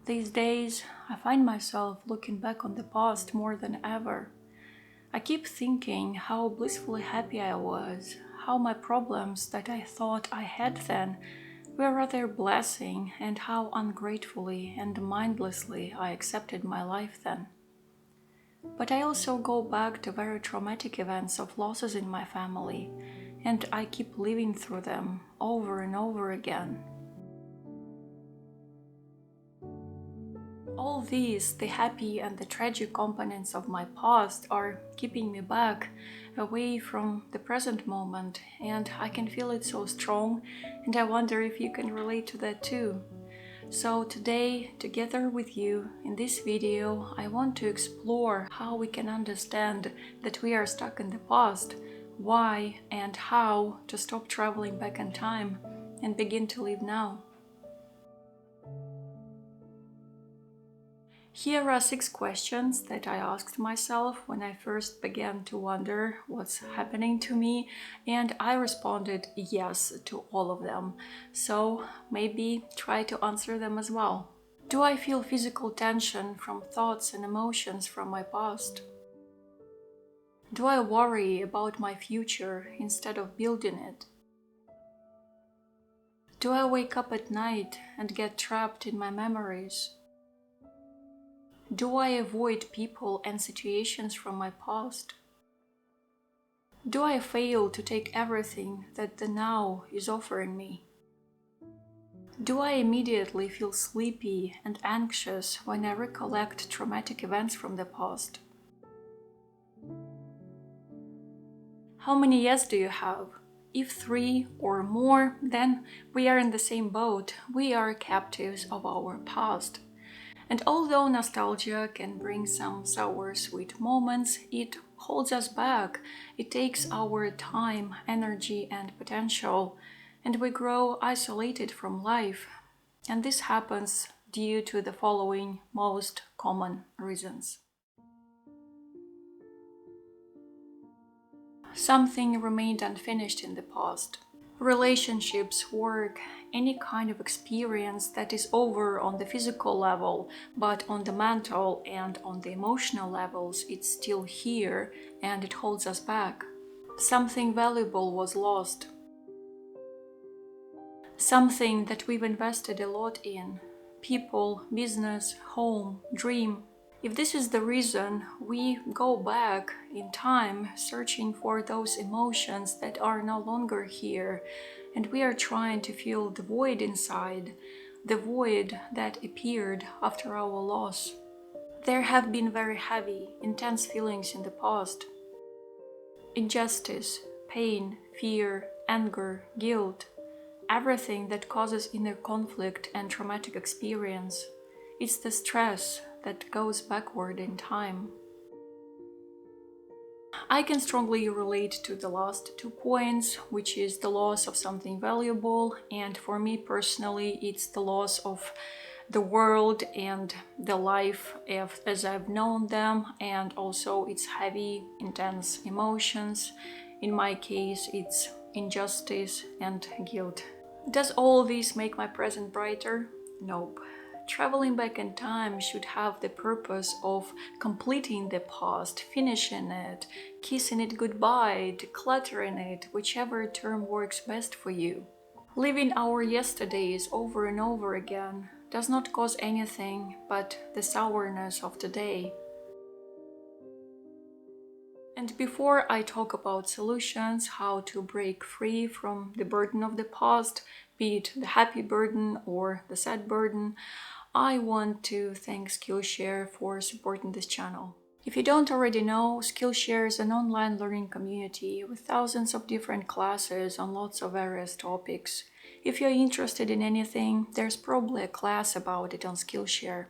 These days, I find myself looking back on the past more than ever. I keep thinking how blissfully happy I was, how my problems that I thought I had then were rather a blessing, and how ungratefully and mindlessly I accepted my life then. But I also go back to very traumatic events of losses in my family, and I keep living through them over and over again. All these, the happy and the tragic components of my past, are keeping me back, away from the present moment, and I can feel it so strong, and I wonder if you can relate to that too. So today, together with you, in this video, I want to explore how we can understand that we are stuck in the past, why and how to stop traveling back in time and begin to live now. Here are 6 questions that I asked myself when I first began to wonder what's happening to me, and I responded yes to all of them. So maybe try to answer them as well. Do I feel physical tension from thoughts and emotions from my past? Do I worry about my future instead of building it? Do I wake up at night and get trapped in my memories? Do I avoid people and situations from my past? Do I fail to take everything that the now is offering me? Do I immediately feel sleepy and anxious when I recollect traumatic events from the past? How many yes do you have? If 3 or more, then we are in the same boat. We are captives of our past. And although nostalgia can bring some sour, sweet moments, it holds us back. It takes our time, energy, and potential, and we grow isolated from life. And this happens due to the following most common reasons. Something remained unfinished in the past. Relationships, work, any kind of experience that is over on the physical level, but on the mental and on the emotional levels, it's still here and it holds us back. Something valuable was lost. Something that we've invested a lot in. People, business, home, dream. If this is the reason, we go back in time searching for those emotions that are no longer here, and we are trying to fill the void inside, the void that appeared after our loss. There have been very heavy, intense feelings in the past. Injustice, pain, fear, anger, guilt, everything that causes inner conflict and traumatic experience. It's the stress that goes backward in time. I can strongly relate to the last 2 points, which is the loss of something valuable, and for me personally, it's the loss of the world and the life as I've known them, and also its heavy, intense emotions. In my case, it's injustice and guilt. Does all this make my present brighter? Nope. Traveling back in time should have the purpose of completing the past, finishing it, kissing it goodbye, decluttering it, whichever term works best for you. Living our yesterdays over and over again does not cause anything but the sourness of today. And before I talk about solutions, how to break free from the burden of the past, be it the happy burden or the sad burden, I want to thank Skillshare for supporting this channel. If you don't already know, Skillshare is an online learning community with thousands of different classes on lots of various topics. If you're interested in anything, there's probably a class about it on Skillshare.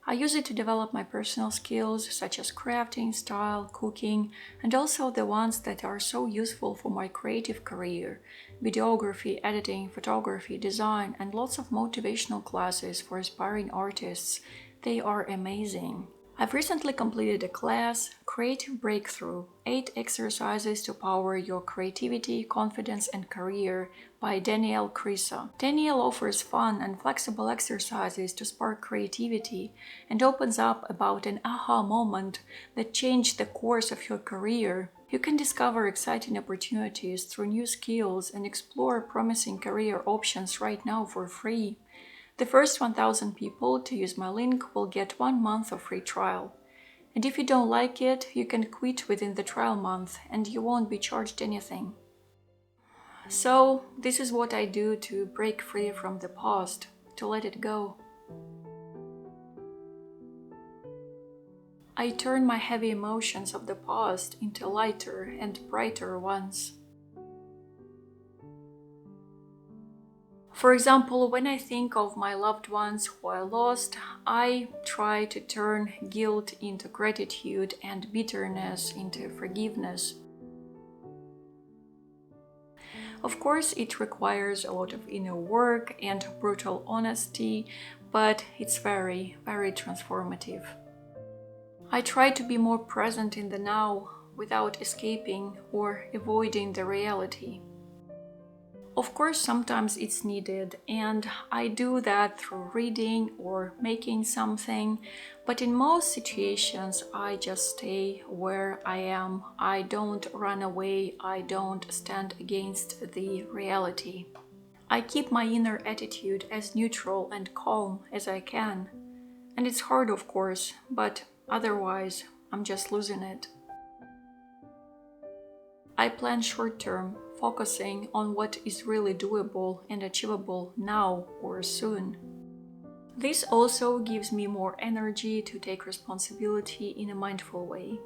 I use it to develop my personal skills such as crafting, style, cooking, and also the ones that are so useful for my creative career: videography, editing, photography, design, and lots of motivational classes for aspiring artists. They are amazing. I've recently completed a class, Creative Breakthrough: 8 Exercises to Power Your Creativity, Confidence and Career by Danielle Crisa. Danielle offers fun and flexible exercises to spark creativity and opens up about an aha moment that changed the course of your career. You can discover exciting opportunities through new skills and explore promising career options right now for free. The first 1,000 people to use my link will get 1 month of free trial. And if you don't like it, you can quit within the trial month and you won't be charged anything. So, this is what I do to break free from the past, to let it go. I turn my heavy emotions of the past into lighter and brighter ones. For example, when I think of my loved ones who I lost, I try to turn guilt into gratitude and bitterness into forgiveness. Of course, it requires a lot of inner work and brutal honesty, but it's very, very transformative. I try to be more present in the now without escaping or avoiding the reality. Of course, sometimes it's needed, and I do that through reading or making something, but in most situations I just stay where I am. I don't run away, I don't stand against the reality. I keep my inner attitude as neutral and calm as I can. And it's hard, of course, but otherwise I'm just losing it. I plan short term, focusing on what is really doable and achievable now or soon. This also gives me more energy to take responsibility in a mindful way.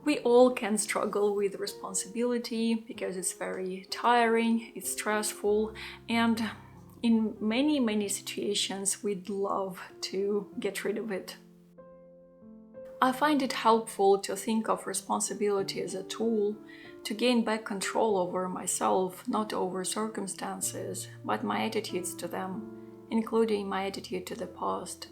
We all can struggle with responsibility because it's very tiring, it's stressful, and in many situations we'd love to get rid of it. I find it helpful to think of responsibility as a tool to gain back control over myself, not over circumstances, but my attitudes to them, including my attitude to the past.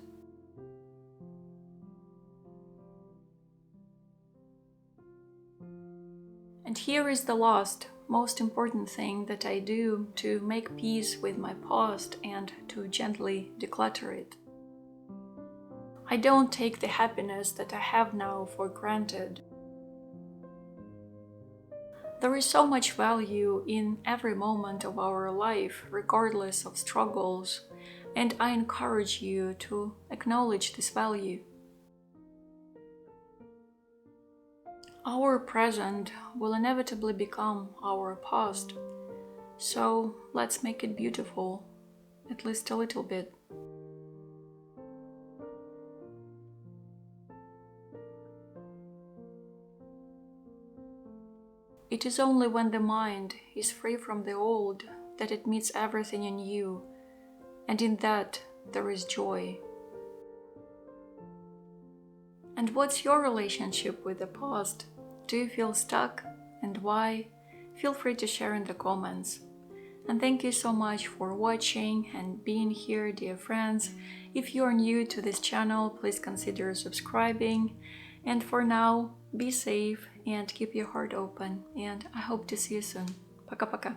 And here is the last, most important thing that I do to make peace with my past and to gently declutter it. I don't take the happiness that I have now for granted. There is so much value in every moment of our life, regardless of struggles, and I encourage you to acknowledge this value. Our present will inevitably become our past, so let's make it beautiful, at least a little bit. It is only when the mind is free from the old that it meets everything in you, and in that there is joy. And what's your relationship with the past? Do you feel stuck, and why? Feel free to share in the comments. And thank you so much for watching and being here, dear friends. If you are new to this channel, please consider subscribing. And for now, be safe and keep your heart open. And I hope to see you soon. Пока-пока.